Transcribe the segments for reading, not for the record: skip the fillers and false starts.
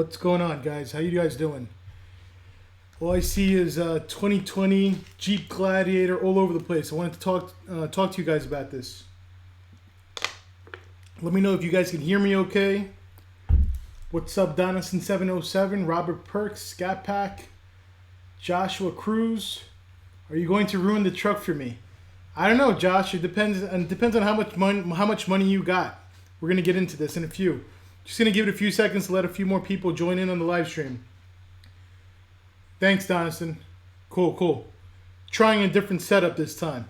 What's going on, guys? How you guys doing? All I see is 2020 Jeep Gladiator all over the place. I wanted to talk to you guys about this. Let me know if you guys can hear me okay. What's up, Donison707, Robert Perks, Scat Pack, Joshua Cruz? Are you going to ruin the truck for me? I don't know, Josh. It depends on how much money you got. We're gonna get into this in a few. Just gonna give it a few seconds to let a few more people join in on the live stream. Thanks, Donison. Cool. Trying a different setup this time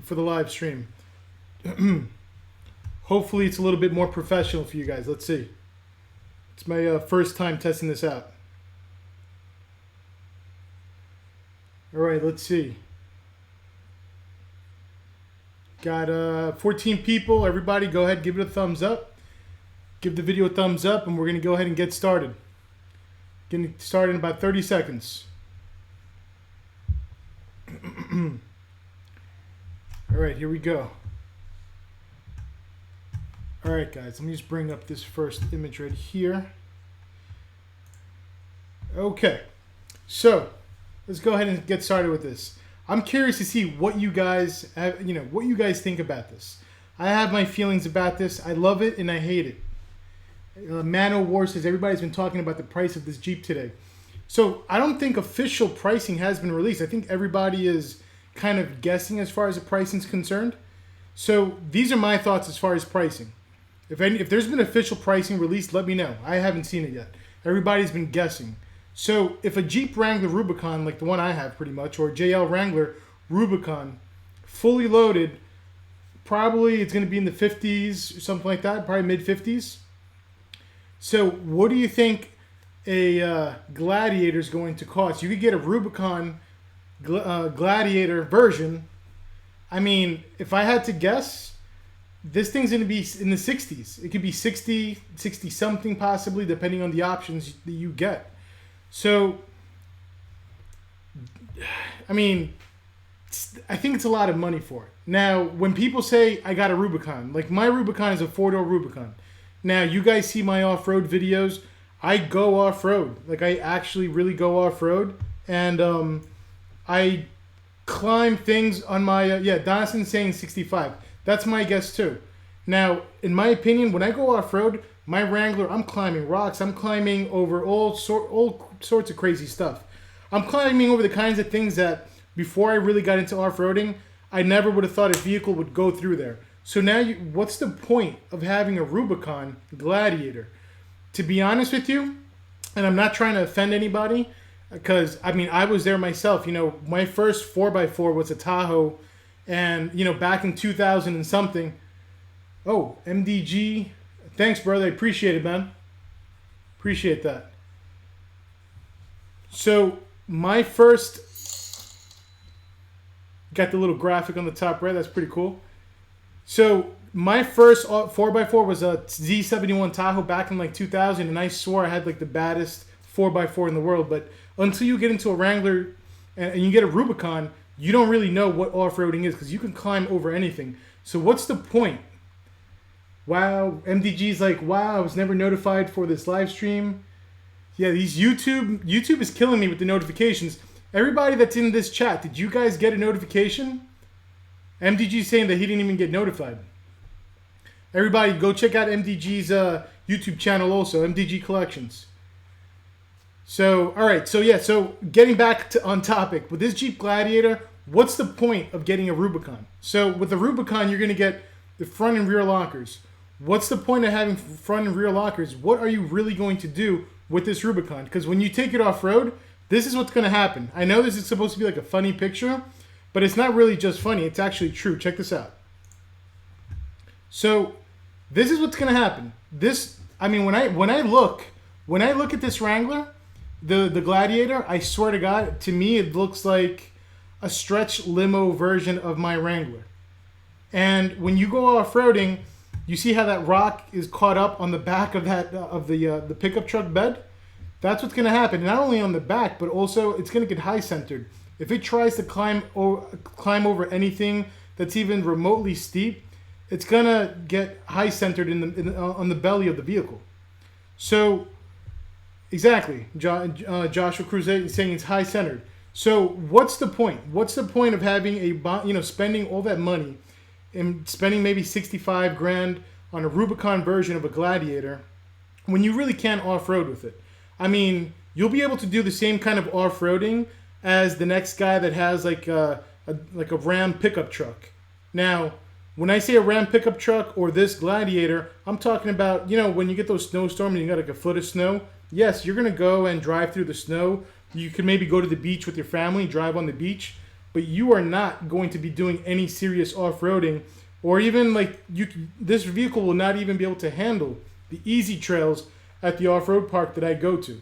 for the live stream. Hopefully it's a little bit more professional for you guys. Let's see. It's my first time testing this out. All right, let's see. Got 14 people. Everybody go ahead, give it a thumbs up. Give the video a thumbs up, and we're going to go ahead and get started. Getting started in about 30 seconds. All right, here we go. All right, guys, let me just bring up this first image right here. Okay, so let's go ahead and get started with this. I'm curious to see what you guys have, what you guys think about this. I have my feelings about this. I love it and I hate it. Mano War says everybody's been talking about the price of this Jeep today. So I don't think official pricing has been released. I think everybody is kind of guessing as far as the pricing is concerned. So these are my thoughts as far as pricing. If there's been official pricing released, let me know. I haven't seen it yet. Everybody's been guessing. So if a Jeep Wrangler Rubicon, like the one I have pretty much, or JL Wrangler Rubicon, fully loaded, probably it's going to be in the 50s or something like that, probably mid-50s. So what do you think a Gladiator is going to cost? You could get a Rubicon Gladiator version. I mean, if I had to guess, this thing's going to be in the 60s. It could be 60 something possibly, depending on the options that you get. So, I mean, I think it's a lot of money for it. Now, when people say I got a Rubicon, like my Rubicon is a 4-door Rubicon. Now, you guys see my off-road videos. I go off-road. Like, I actually really go off-road. And I climb things on my... Donaldson's saying 65. That's my guess, too. Now, in my opinion, when I go off-road, my Wrangler, I'm climbing rocks. I'm climbing over all sorts of crazy stuff. I'm climbing over the kinds of things that, before I really got into off-roading, I never would have thought a vehicle would go through there. So now, what's the point of having a Rubicon Gladiator? To be honest with you, and I'm not trying to offend anybody, because, I mean, I was there myself. My first 4x4 was a Tahoe, and, back in 2000 and something. Oh, MDG. Thanks, brother. I appreciate it, man. Appreciate that. So, my first... Got the little graphic on the top right. That's pretty cool. So, my first 4x4 was a Z71 Tahoe back in like 2000, and I swore I had like the baddest 4x4 in the world. But until you get into a Wrangler and you get a Rubicon, you don't really know what off-roading is, because you can climb over anything. So what's the point? Wow, MDG's like, wow, I was never notified for this live stream. Yeah, these YouTube is killing me with the notifications. Everybody that's in this chat, did you guys get a notification? MDG's saying that he didn't even get notified. Everybody, go check out MDG's YouTube channel also, MDG Collections. So, all right. So getting back on topic, with this Jeep Gladiator, what's the point of getting a Rubicon? So with the Rubicon, you're going to get the front and rear lockers. What's the point of having front and rear lockers? What are you really going to do with this Rubicon? Because when you take it off-road, this is what's going to happen. I know this is supposed to be like a funny picture, but it's not really just funny. It's actually true. Check this out. So this is what's going to happen. When I look at this Wrangler, the Gladiator, I swear to God, to me it looks like a stretch limo version of my Wrangler. And when you go off-roading, you see how that rock is caught up on the back of the pickup truck bed? That's what's going to happen. Not only on the back, but also it's going to get high-centered. If it tries to climb over anything that's even remotely steep, it's gonna get high centered on the belly of the vehicle. So Exactly. Joshua Cruz is saying it's high centered. So what's the point? What's the point of having spending all that money and spending maybe 65 grand on a Rubicon version of a Gladiator when you really can't off-road with it? I mean, you'll be able to do the same kind of off-roading as the next guy that has like a Ram pickup truck. Now, when I say a Ram pickup truck or this Gladiator, I'm talking about, when you get those snowstorms and you got like a foot of snow, yes, you're going to go and drive through the snow. You can maybe go to the beach with your family, drive on the beach, but you are not going to be doing any serious off-roading, or even this vehicle will not even be able to handle the easy trails at the off-road park that I go to.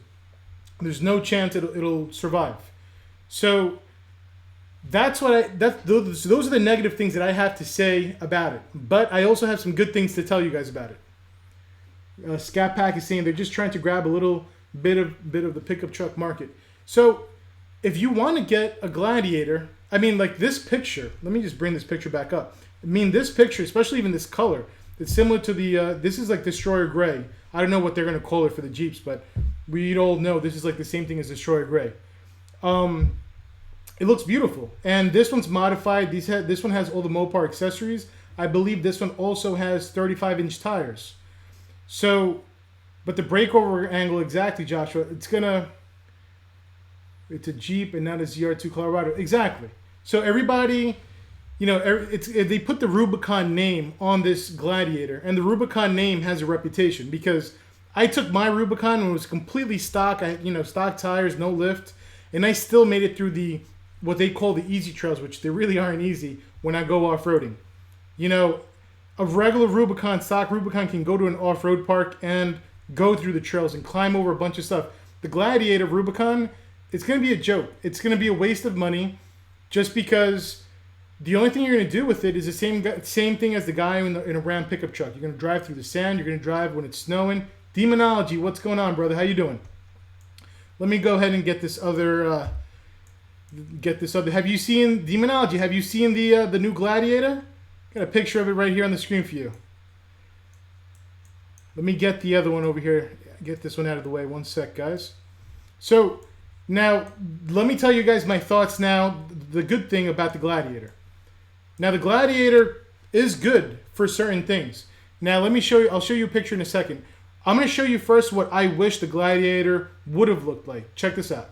There's no chance it'll survive. So those are the negative things that I have to say about it. But I also have some good things to tell you guys about it. Scat Pack is saying they're just trying to grab a little bit of the pickup truck market. So if you want to get a Gladiator, I mean, like this picture, let me just bring this picture back up. I mean, this picture, especially even this color, it's similar to this is like Destroyer Gray. I don't know what they're going to call it for the Jeeps, but we all know this is like the same thing as Destroyer Gray. It looks beautiful. And this one's modified. This one has all the Mopar accessories. I believe this one also has 35-inch tires. So, but the breakover angle exactly, Joshua, it's a Jeep and not a ZR2 Colorado. Exactly. So everybody, they put the Rubicon name on this Gladiator, and the Rubicon name has a reputation because I took my Rubicon and it was completely stock. Stock tires, no lift, and I still made it through what they call the easy trails, which they really aren't easy when I go off-roading. A regular Rubicon, stock Rubicon, can go to an off-road park and go through the trails and climb over a bunch of stuff. The Gladiator Rubicon, it's going to be a joke. It's going to be a waste of money just because the only thing you're going to do with it is the same thing as the guy in a Ram pickup truck. You're going to drive through the sand. You're going to drive when it's snowing. Demonology, what's going on, brother? How you doing? Let me go ahead and get this other... Have you seen Demonology? Have you seen the new Gladiator? Got a picture of it right here on the screen for you. Let me get the other one over here. Get this one out of the way. One sec, guys. So now let me tell you guys my thoughts now. The good thing about the Gladiator. Now the Gladiator is good for certain things. Now let me show you. I'll show you a picture in a second. I'm going to show you first what I wish the Gladiator would have looked like. Check this out.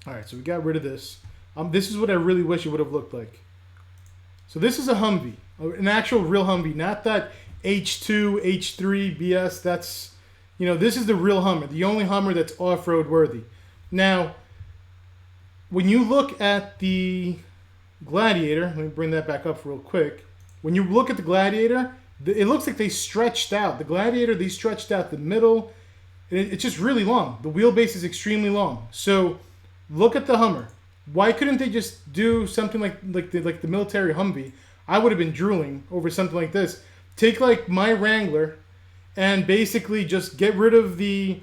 All right, so we got rid of this. This is what I really wish it would have looked like. So this is a Humvee, an actual real Humvee, not that H2, H3 BS. That's, this is the real Hummer, the only Hummer that's off-road worthy. Now, when you look at the Gladiator, let me bring that back up real quick. When you look at the Gladiator, it looks like they stretched out. The Gladiator, they stretched out the middle. It's just really long. The wheelbase is extremely long. So look at the Hummer. Why couldn't they just do something like the military Humvee? I would have been drooling over something like this. Take like my Wrangler and basically just get rid of the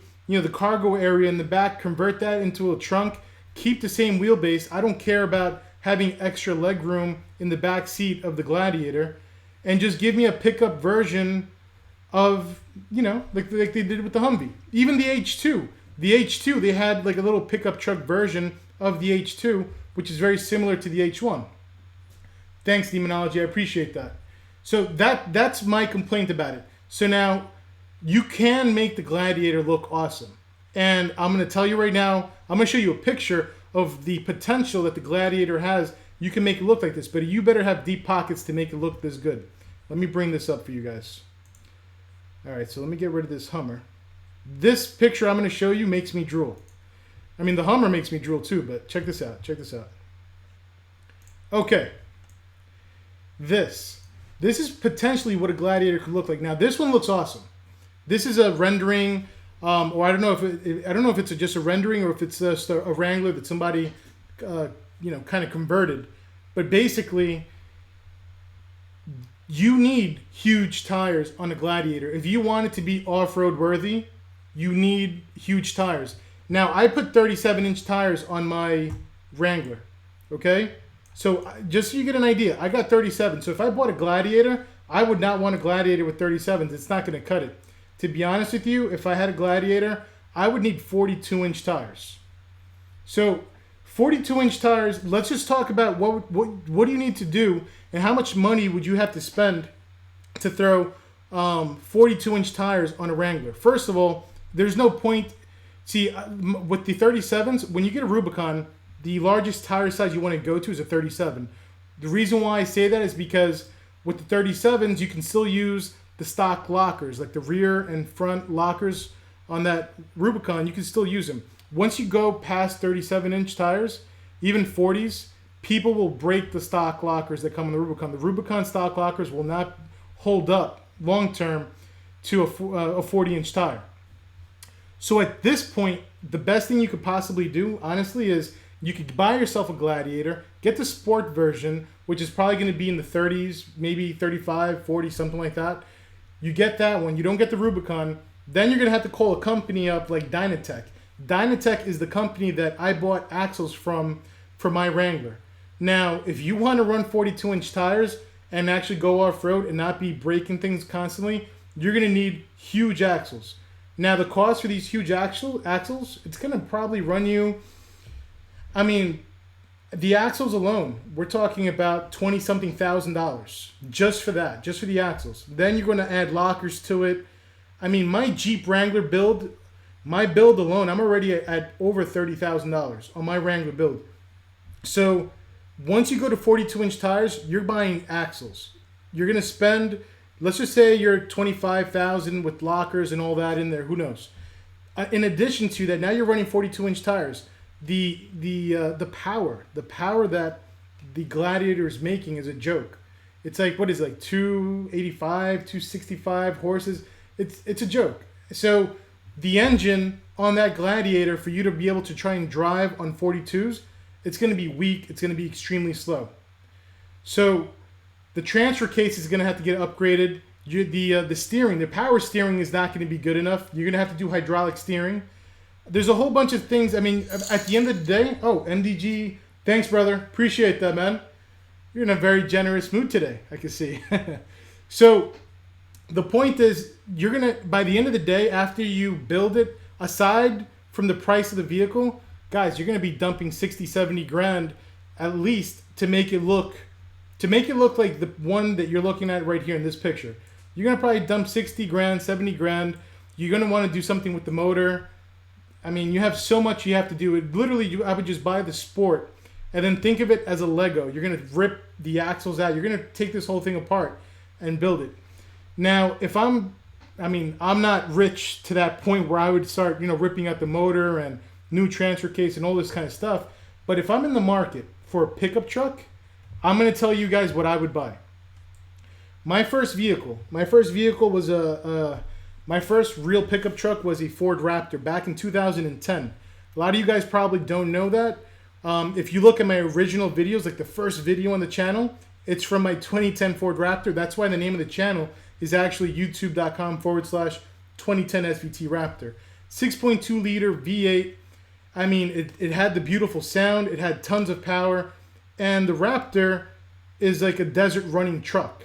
cargo area in the back, convert that into a trunk, keep the same wheelbase. I don't care about having extra leg room in the back seat of the Gladiator, and just give me a pickup version of, like they did with the Humvee. Even the H2. The H2, they had like a little pickup truck version of the H2, which is very similar to the H1. Thanks, Demonology. I appreciate that. So that's my complaint about it. So now you can make the Gladiator look awesome. And I'm going to tell you right now, I'm going to show you a picture of the potential that the Gladiator has. You can make it look like this, but you better have deep pockets to make it look this good. Let me bring this up for you guys. All right, so let me get rid of this Hummer. This picture I'm going to show you makes me drool. I mean, the Hummer makes me drool too, but check this out. Check this out. Okay. This is potentially what a Gladiator could look like. Now, this one looks awesome. This is a rendering, or I don't know if it's just a rendering or if it's just a Wrangler that somebody, kind of converted. But basically, you need huge tires on a Gladiator. If you want it to be off-road worthy, you need huge tires. Now, I put 37-inch tires on my Wrangler, okay? So just so you get an idea, I got 37. So if I bought a Gladiator, I would not want a Gladiator with 37s. It's not going to cut it. to be honest with you, if I had a Gladiator, I would need 42-inch tires. So 42-inch tires, let's just talk about what do you need to do and how much money would you have to spend to throw 42-inch tires on a Wrangler. First of all, there's no point. See, with the 37s, when you get a Rubicon, the largest tire size you want to go to is a 37. The reason why I say that is because with the 37s, you can still use the stock lockers, like the rear and front lockers on that Rubicon. You can still use them. Once you go past 37-inch tires, even 40s, people will break the stock lockers that come on the Rubicon. The Rubicon stock lockers will not hold up long-term to a 40-inch tire. So at this point, the best thing you could possibly do, honestly, is you could buy yourself a Gladiator, get the sport version, which is probably going to be in the 30s, maybe 35, 40, something like that. You get that one. You don't get the Rubicon. Then you're going to have to call a company up like Dynatech. Dynatech is the company that I bought axles from for my Wrangler. Now, if you want to run 42-inch tires and actually go off-road and not be breaking things constantly, you're going to need huge axles. Now, the cost for these huge axles, it's going to probably run you, I mean, the axles alone, we're talking about $20-something thousand just for that, just for the axles. Then you're going to add lockers to it. I mean, my Jeep Wrangler build, my build alone, I'm already at over $30,000 on my Wrangler build. So once you go to 42-inch tires, you're buying axles. You're going to spend, let's just say you're $25,000 with lockers and all that in there. Who knows? In addition to that, now you're running 42-inch tires. The power that the Gladiator is making is a joke. It's like, what is it, like 285, 265 horses? It's a joke. So the engine on that Gladiator, for you to be able to try and drive on 42s, it's going to be weak. It's going to be extremely slow. So the transfer case is going to have to get upgraded. The steering, the power steering is not going to be good enough. You're going to have to do hydraulic steering. There's a whole bunch of things. I mean, at the end of the day, MDG, thanks, brother. Appreciate that, man. You're in a very generous mood today, I can see. So the point is, you're going to, by the end of the day, after you build it, aside from the price of the vehicle, guys, you're going to be dumping 60, 70 grand at least to make it look like the one that you're looking at right here in this picture. You're going to probably dump 60 grand, 70 grand. You're going to want to do something with the motor. I mean, you have so much you have to do. It literally, I would just buy the Sport and then think of it as a Lego. You're going to rip the axles out. You're going to take this whole thing apart and build it. Now, I'm not rich to that point where I would start, ripping out the motor and new transfer case and all this kind of stuff. But if I'm in the market for a pickup truck, I'm going to tell you guys what I would buy. My first vehicle was my first real pickup truck was a Ford Raptor back in 2010. A lot of you guys probably don't know that. If you look at my original videos, like the first video on the channel, it's from my 2010 Ford Raptor. That's why the name of the channel is actually youtube.com/2010 SVT Raptor. 6.2 liter V8. I mean, it had the beautiful sound. It had tons of power. And the Raptor is like a desert running truck.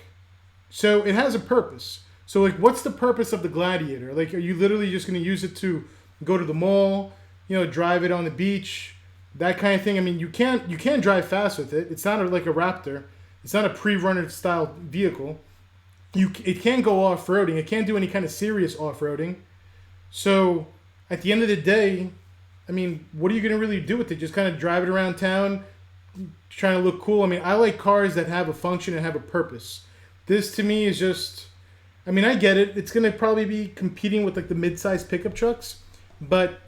So it has a purpose. So like, what's the purpose of the Gladiator? Like, are you literally just going to use it to go to the mall, drive it on the beach, that kind of thing? I mean, you can't drive fast with it. It's not like a Raptor. It's not a pre-runner style vehicle. It can't go off-roading. It can't do any kind of serious off-roading. So at the end of the day, I mean, what are you going to really do with it? Just kind of drive it around town, trying to look cool? I mean, I like cars that have a function and have a purpose. This to me is just, I mean, I get it. It's going to probably be competing with like the mid-sized pickup trucks. But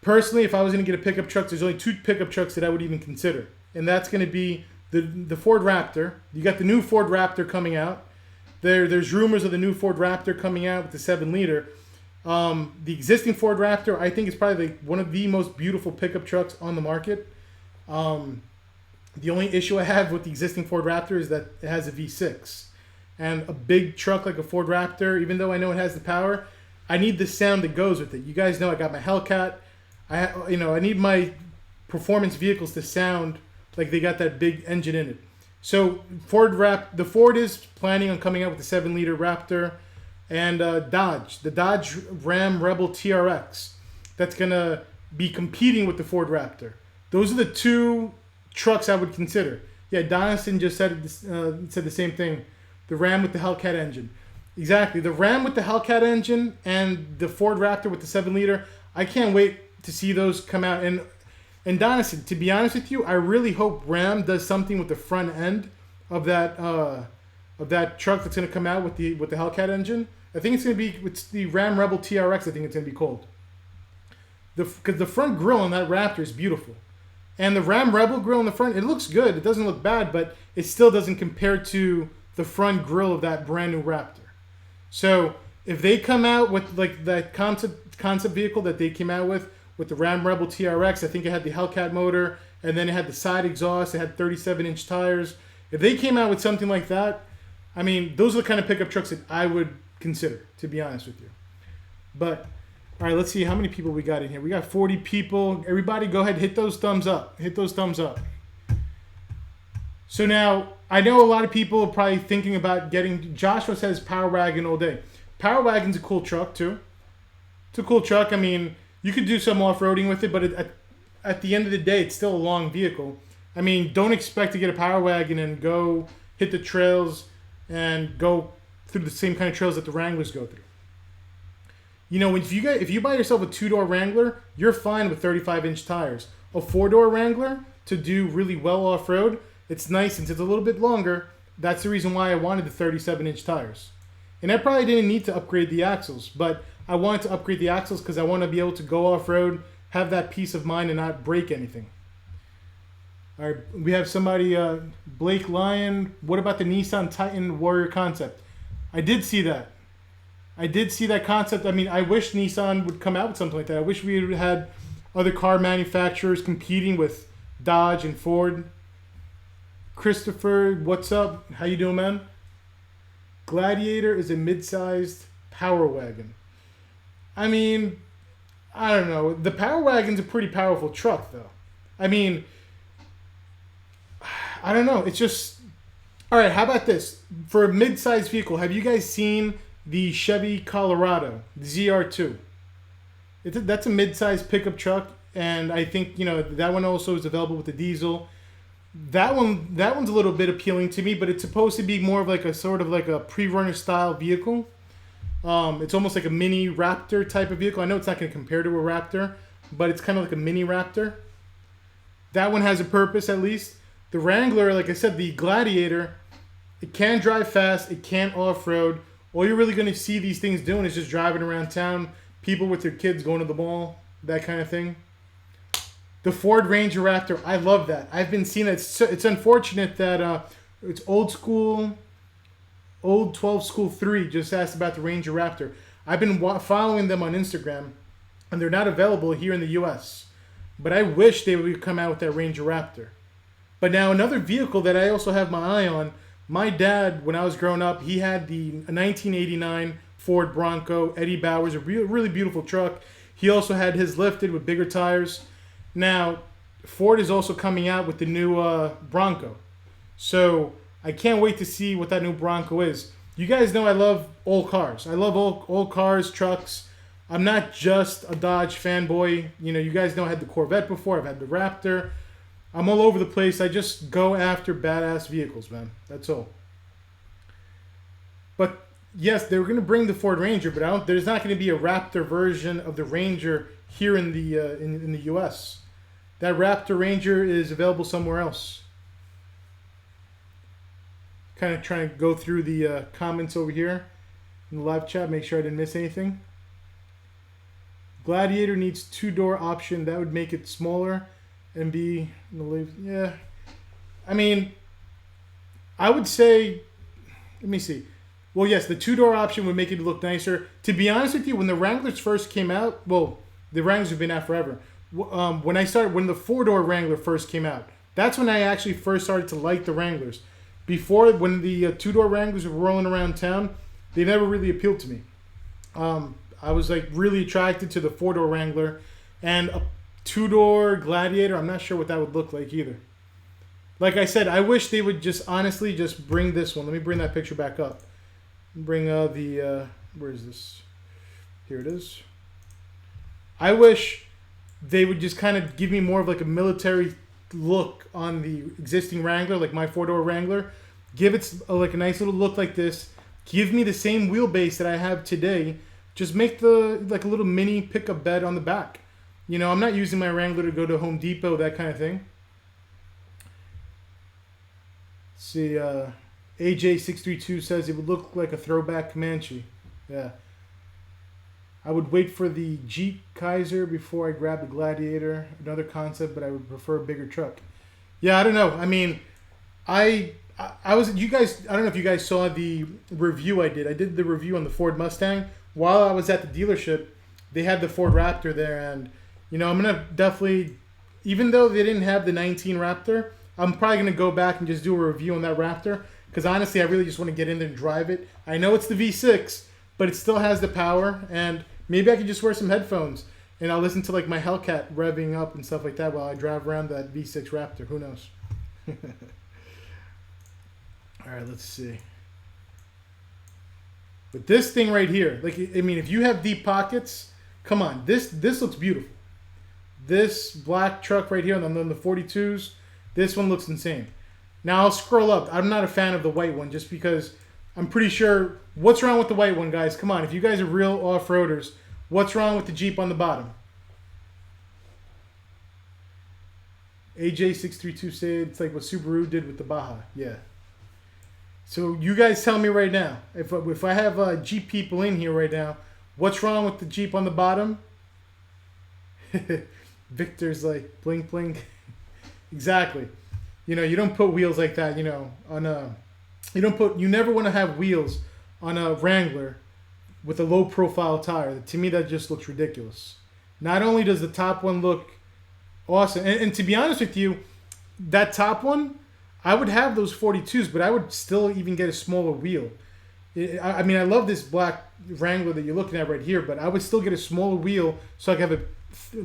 personally, if I was going to get a pickup truck, there's only two pickup trucks that I would even consider. And that's going to be the Ford Raptor. You got the new Ford Raptor coming out. There's rumors of the new Ford Raptor coming out with the 7-liter. The existing Ford Raptor, I think, is probably like one of the most beautiful pickup trucks on the market. The only issue I have with the existing Ford Raptor is that it has a V6. And a big truck like a Ford Raptor, even though I know it has the power, I need the sound that goes with it. You guys know I got my Hellcat. I need my performance vehicles to sound like they got that big engine in it. So the Ford is planning on coming out with the 7-liter Raptor. and Dodge, the Dodge Ram Rebel TRX, that's gonna be competing with the Ford Raptor. Those are the two trucks I would consider. Yeah, Donaldson just said the same thing. The Ram with the Hellcat engine. Exactly. The Ram with the Hellcat engine and the Ford Raptor with the 7-liter. I can't wait to see those come out. And Donaldson, to be honest with you, I really hope Ram does something with the front end of that truck that's going to come out with the Hellcat engine. I think it's going to be the Ram Rebel TRX. I think it's going to be called. Because the front grille on that Raptor is beautiful. And the Ram Rebel grille in the front, it looks good. It doesn't look bad, but it still doesn't compare to the front grille of that brand new Raptor. So if they come out with like that concept vehicle that they came out with the Ram Rebel TRX, I think it had the Hellcat motor, and then it had the side exhaust, it had 37-inch tires. If they came out with something like that, I mean, those are the kind of pickup trucks that I would consider, to be honest with you. But all right, let's see how many people we got in here. We got 40 people. Everybody go ahead, hit those thumbs up. Hit those thumbs up. So now, I know a lot of people are probably thinking about getting... Joshua says Power Wagon all day. Power Wagon's a cool truck, too. It's a cool truck. I mean, you could do some off-roading with it, but at the end of the day, it's still a long vehicle. I mean, don't expect to get a Power Wagon and go hit the trails and go through the same kind of trails that the Wranglers go through. You know, if you buy yourself a 2-door Wrangler, you're fine with 35-inch tires. A 4-door Wrangler, to do really well off-road, it's nice since it's a little bit longer. That's the reason why I wanted the 37-inch tires. And I probably didn't need to upgrade the axles, but I wanted to upgrade the axles because I want to be able to go off-road, have that peace of mind, and not break anything. All right, we have somebody, Blake Lyon. What about the Nissan Titan Warrior concept? I did see that. I did see that concept. I mean, I wish Nissan would come out with something like that. I wish we had other car manufacturers competing with Dodge and Ford. Christopher, what's up? How you doing, man? Gladiator is a mid-sized Power Wagon. I mean, I don't know. The Power Wagon's a pretty powerful truck, though. I mean, I don't know. It's just... All right, how about this? For a mid-sized vehicle, have you guys seen the Chevy Colorado, the ZR2? That's a mid-sized pickup truck, and I think, you know, that one also is available with the diesel. That one's a little bit appealing to me, but it's supposed to be more of like a sort of like a pre-runner style vehicle. It's almost like a mini Raptor type of vehicle. I know it's not going to compare to a Raptor, but it's kind of like a mini Raptor. That one has a purpose, at least. The Wrangler, like I said, the Gladiator, it can drive fast, it can off-road. All you're really going to see these things doing is just driving around town, people with their kids going to the mall, that kind of thing. The Ford Ranger Raptor, I love that. I've been seeing it. It's unfortunate that it's old 12 School 3 just asked about the Ranger Raptor. I've been following them on Instagram, and they're not available here in the U.S. But I wish they would come out with that Ranger Raptor. But now another vehicle that I also have my eye on, my dad, when I was growing up, he had the 1989 Ford Bronco, Eddie Bauer's, a really beautiful truck. He also had his lifted with bigger tires. Now, Ford is also coming out with the new Bronco. So I can't wait to see what that new Bronco is. You guys know I love old cars. I love old cars, trucks. I'm not just a Dodge fanboy. You know, you guys know I had the Corvette before. I've had the Raptor. I'm all over the place. I just go after badass vehicles, man. That's all. But yes, they were going to bring the Ford Ranger, but there's not going to be a Raptor version of the Ranger here in the in the U.S. That Raptor Ranger is available somewhere else. Kind of trying to go through the comments over here in the live chat, make sure I didn't miss anything. Gladiator needs 2-door option. That would make it smaller and be in the live. Yeah, I mean, I would say, let me see. Well, yes, the 2-door option would make it look nicer. To be honest with you, when the Wranglers first came out, well, the Wranglers have been out forever. When the 4-door Wrangler first came out, that's when I actually first started to like the Wranglers. Before, when the 2-door Wranglers were rolling around town, they never really appealed to me. I was like really attracted to the 4-door Wrangler, and a 2-door Gladiator, I'm not sure what that would look like either. Like I said, I wish they would just honestly just bring this one. Let me bring that picture back up. Bring the Where is this? Here it is. I wish they would just kind of give me more of like a military look on the existing Wrangler, like my four-door Wrangler. Give it like a nice little look like this. Give me the same wheelbase that I have today. Just make the like a little mini pickup bed on the back. You know, I'm not using my Wrangler to go to Home Depot, that kind of thing. Let's see, AJ632 says it would look like a throwback Comanche. Yeah. I would wait for the Jeep Kaiser before I grab the Gladiator. Another concept, but I would prefer a bigger truck. Yeah, I don't know. I mean, I was, you guys, I don't know if you guys saw the review I did. I did the review on the Ford Mustang. While I was at the dealership, they had the Ford Raptor there. And, you know, I'm going to definitely, even though they didn't have the 19 Raptor, I'm probably going to go back and just do a review on that Raptor. Because honestly, I really just want to get in there and drive it. I know it's the V6, but it still has the power. And maybe I could just wear some headphones and I'll listen to like my Hellcat revving up and stuff like that while I drive around that V6 Raptor. Who knows? All right, let's see. But this thing right here, like, I mean, if you have deep pockets, come on, this looks beautiful. This black truck right here on the 42s, this one looks insane. Now I'll scroll up. I'm not a fan of the white one just because I'm pretty sure. What's wrong with the white one, guys? Come on, if you guys are real off-roaders, what's wrong with the Jeep on the bottom? AJ632 said it's like what Subaru did with the Baja. Yeah. So you guys tell me right now, if I have Jeep people in here right now, what's wrong with the Jeep on the bottom? Victor's like, blink, blink. Exactly. You know, you don't put wheels like that, you know, on a... You never want to have wheels on a Wrangler with a low profile tire. To me, that just looks ridiculous. Not only does the top one look awesome, and to be honest with you, that top one, I would have those 42s, but I would still even get a smaller wheel. I mean, I love this black Wrangler that you're looking at right here, but I would still get a smaller wheel so I could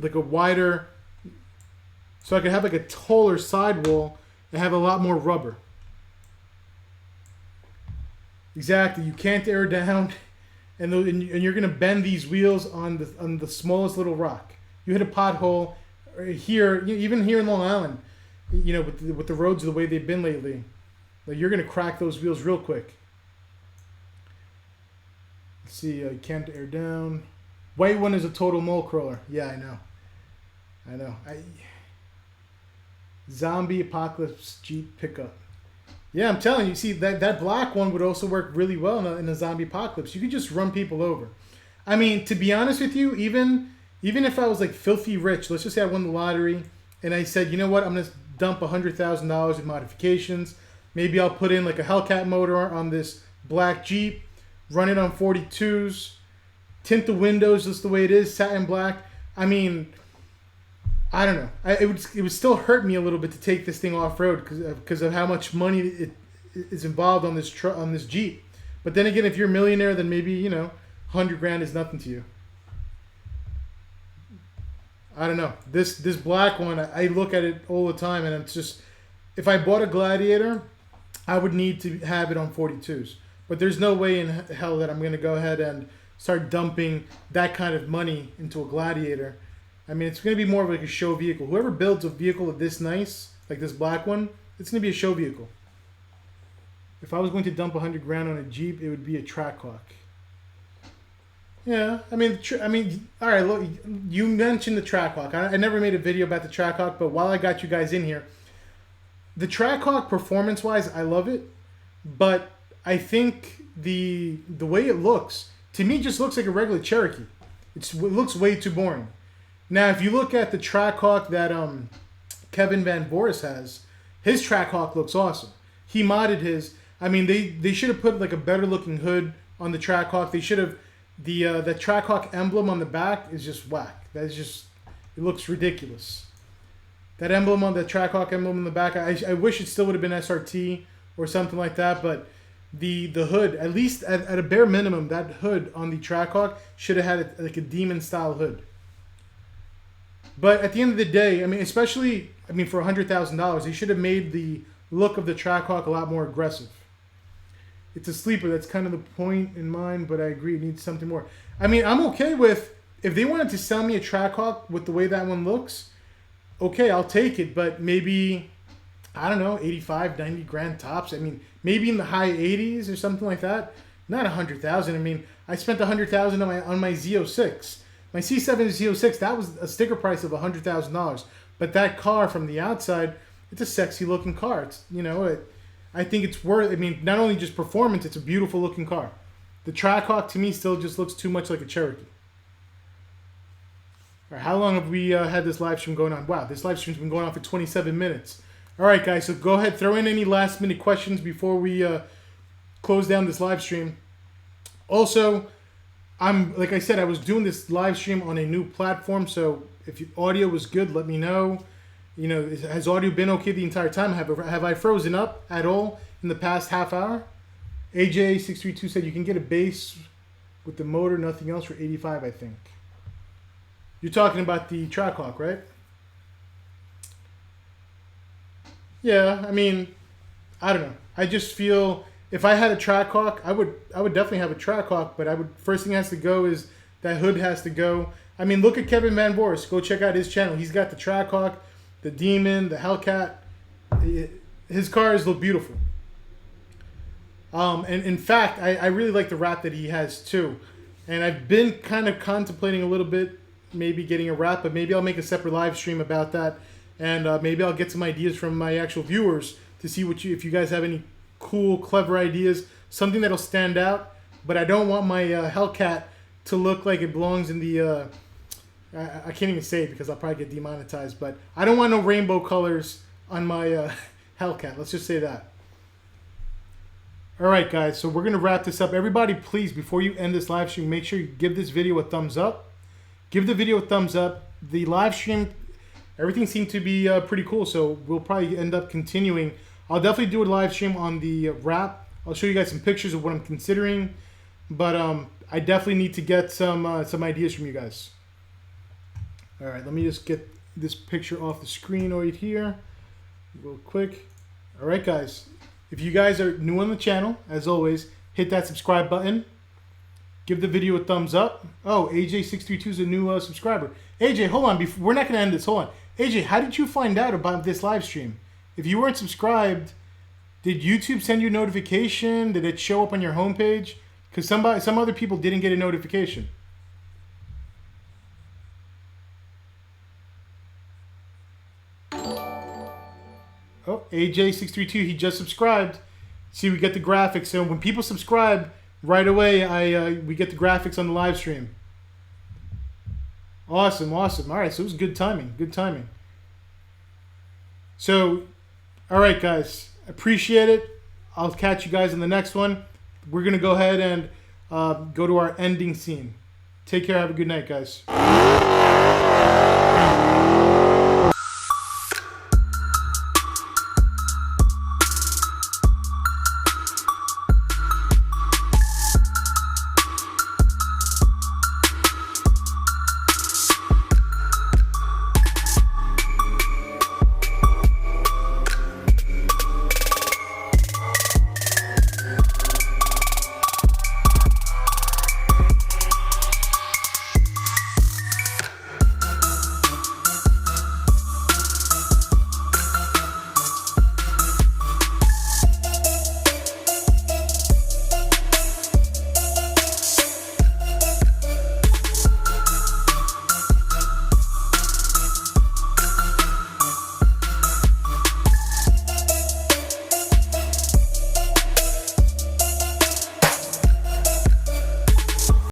have a wider, so I could have like a taller sidewall and have a lot more rubber. Exactly, you can't air down, and you're gonna bend these wheels on the smallest little rock. You hit a pothole here, even here in Long Island, you know, with the roads the way they've been lately, like you're gonna crack those wheels real quick. Let's see, you can't air down. White one is a total mole crawler. Yeah, I know. Zombie apocalypse Jeep pickup. Yeah, I'm telling you, see, that black one would also work really well in a zombie apocalypse. You could just run people over. I mean, to be honest with you, even if I was like filthy rich, let's just say I won the lottery, and I said, you know what, I'm going to dump $100,000 in modifications. Maybe I'll put in like a Hellcat motor on this black Jeep, run it on 42s, tint the windows just the way it is, satin black. I mean, I don't know. It would still hurt me a little bit to take this thing off road because of how much money it is involved on this Jeep. But then again, if you're a millionaire, then maybe, you know, 100 grand is nothing to you. I don't know. This black one, I look at it all the time, and it's just, if I bought a Gladiator, I would need to have it on 42s. But there's no way in hell that I'm going to go ahead and start dumping that kind of money into a Gladiator. I mean, it's going to be more of like a show vehicle. Whoever builds a vehicle this nice, like this black one, it's going to be a show vehicle. If I was going to dump 100 grand on a Jeep, it would be a Trackhawk. Yeah, I mean, all right, look, you mentioned the Trackhawk. I never made a video about the Trackhawk, but while I got you guys in here, the Trackhawk, performance-wise, I love it, but I think the way it looks, to me, just looks like a regular Cherokee. It looks way too boring. Now, if you look at the Trackhawk that Kevin Van Boris has, his Trackhawk looks awesome. He modded his. I mean, they should have put like a better looking hood on the Trackhawk. They should have the Trackhawk emblem on the back is just whack. That's just, it looks ridiculous. That emblem on the Trackhawk emblem on the back, I wish it still would have been SRT or something like that. But the hood, at least at a bare minimum, that hood on the Trackhawk should have had like a demon style hood. But at the end of the day, I mean, especially, I mean, for $100,000, they should have made the look of the Trackhawk a lot more aggressive. it's a sleeper. That's kind of the point in mind, but I agree it needs something more. I mean, I'm okay with, if they wanted to sell me a Trackhawk with the way that one looks, okay, I'll take it, but maybe, I don't know, 85, 90 grand tops. I mean, maybe in the high 80s or something like that. Not 100,000. I mean, I spent 100,000 on my Z06. My C7 Z06, that was a sticker price of $100,000. But that car from the outside, it's a sexy looking car. It's, you know, I think it's worth, I mean, not only just performance, it's a beautiful looking car. The Trackhawk to me still just looks too much like a Cherokee. All right, how long have we had this live stream going on? Wow, this live stream's been going on for 27 minutes. All right, guys, so go ahead, throw in any last minute questions before we close down this live stream. Also, like I said, I was doing this live stream on a new platform, so if your audio was good, let me know. You know, has audio been okay the entire time? Have I frozen up at all in the past half hour? AJ632 said you can get a bass with the motor, nothing else, for 85, I think. You're talking about the Trackhawk, right? Yeah, I mean, I don't know. I just feel if I had a Trackhawk, I would definitely have a Trackhawk, but first thing has to go is that hood has to go. I mean, look at Kevin Van Voris. Go check out his channel. He's got the Trackhawk, the Demon, the Hellcat. His cars look beautiful. And in fact, I really like the wrap that he has too. And I've been kind of contemplating a little bit, maybe getting a wrap, but maybe I'll make a separate live stream about that. And maybe I'll get some ideas from my actual viewers to see if you guys have any cool, clever ideas, something that'll stand out. But I don't want my Hellcat to look like it belongs in the I can't even say it because I'll probably get demonetized, but I don't want no rainbow colors on my Hellcat. Let's just say that. All right, guys, so we're going to wrap this up. Everybody, please, before you end this live stream, make sure you give this video a thumbs up. Give the video a thumbs up. The live stream, everything seemed to be pretty cool, so we'll probably end up continuing. I'll definitely do a live stream on the wrap. I'll show you guys some pictures of what I'm considering, but I definitely need to get some ideas from you guys. All right, let me just get this picture off the screen right here real quick. All right, guys. If you guys are new on the channel, as always, hit that subscribe button. Give the video a thumbs up. Oh, AJ632 is a new subscriber. AJ, hold on. We're not going to end this. Hold on. AJ, how did you find out about this live stream? If you weren't subscribed, did YouTube send you a notification? Did it show up on your homepage? Because some other people didn't get a notification. Oh, AJ632, he just subscribed. See, we get the graphics. So when people subscribe, right away, we get the graphics on the live stream. Awesome, awesome. All right, so it was good timing. Good timing. So, all right, guys. Appreciate it. I'll catch you guys in the next one. We're going to go ahead and go to our ending scene. Take care. Have a good night, guys.